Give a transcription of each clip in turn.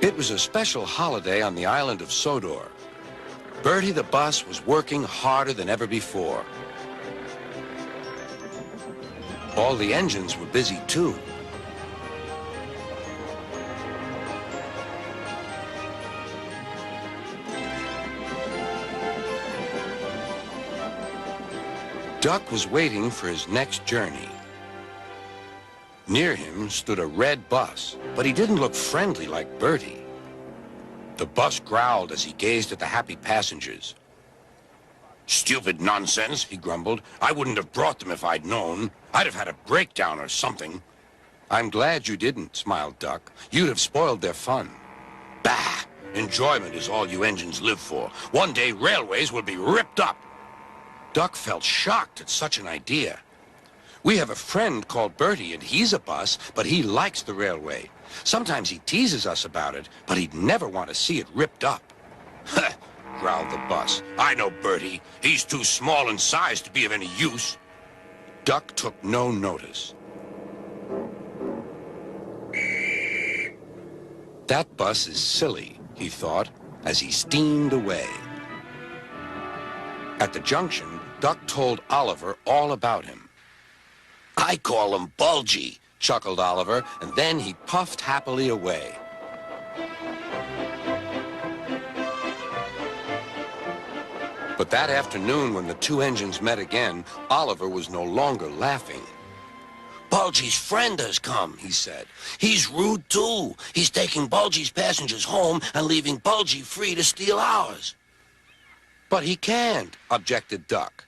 It was a special holiday on the island of Sodor. Bertie the bus was working harder than ever before. All the engines were busy too. Duck was waiting for his next journey. Near him stood a red bus, but he didn't look friendly like Bertie. The bus growled as he gazed at the happy passengers. "Stupid nonsense," he grumbled. "I wouldn't have brought them if I'd known. I'd have had a breakdown or something." "I'm glad you didn't," smiled Duck. "You'd have spoiled their fun." "Bah! Enjoyment is all you engines live for. One day railways will be ripped up." Duck felt shocked at such an idea. "We have a friend called Bertie, and he's a bus, but he likes the railway. Sometimes he teases us about it, but he'd never want to see it ripped up." "Huh," growled the bus. "I know Bertie. He's too small in size to be of any use." Duck took no notice. "That bus is silly," he thought, as he steamed away. At the junction, Duck told Oliver all about him. "I call him Bulgy," chuckled Oliver, and then he puffed happily away. But that afternoon, when the two engines met again, Oliver was no longer laughing. "Bulgy's friend has come," he said. "He's rude, too. He's taking Bulgy's passengers home and leaving Bulgy free to steal ours." "But he can't," objected Duck.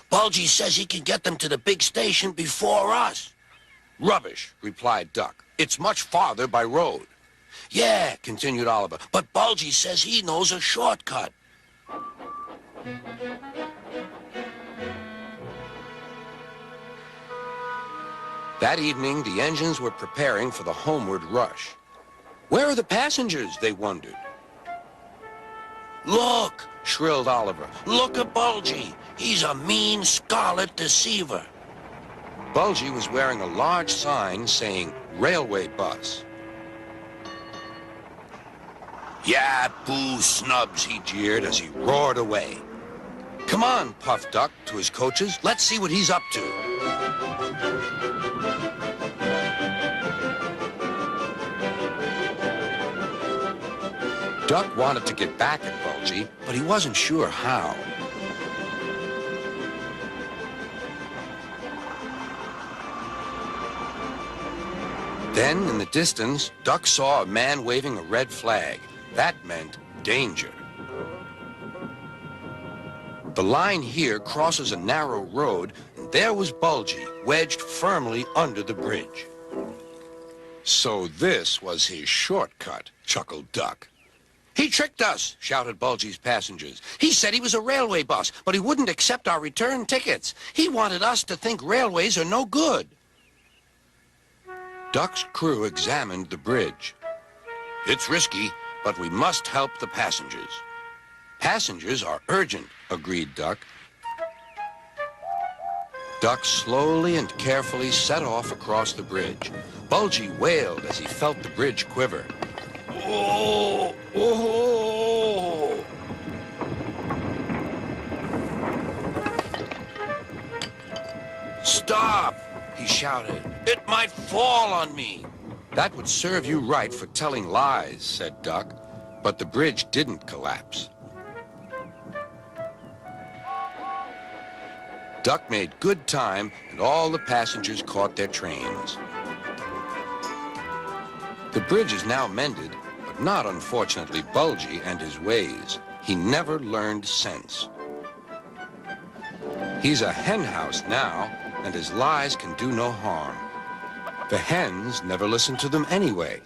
"Bulgy says he can get them to the big station before us." "Rubbish," replied Duck. "It's much farther by road." "Yeah," continued Oliver, "but Bulgy says he knows a shortcut." That evening, the engines were preparing for the homeward rush. "Where are the passengers?" they wondered. "Look!" shrilled Oliver. "Look at Bulgy. He's a mean scarlet deceiver." Bulgy was wearing a large sign saying railway bus. "Yeah, boo snubs," he jeered as he roared away. "Come on," puffed Duck to his coaches. "Let's see what he's up to." Duck wanted to get back at Bulgy, but he wasn't sure how. Then, in the distance, Duck saw a man waving a red flag. That meant danger. The line here crosses a narrow road, and there was Bulgy, wedged firmly under the bridge. "So this was his shortcut," chuckled Duck. "He tricked us," shouted Bulgy's passengers. "He said he was a railway bus, but he wouldn't accept our return tickets. He wanted us to think railways are no good." Duck's crew examined the bridge. "It's risky, but we must help the passengers." "Passengers are urgent," agreed Duck. Duck slowly and carefully set off across the bridge. Bulgy wailed as he felt the bridge quiver. "Oh! Oh!" "Stop!" he shouted. "It might fall on me." "That would serve you right for telling lies," said Duck. But the bridge didn't collapse. Duck made good time, and all the passengers caught their trains. The bridge is now mended, but not, unfortunately, Bulgy and his ways. He never learned sense. He's a hen house now, and his lies can do no harm. The hens never listen to them anyway.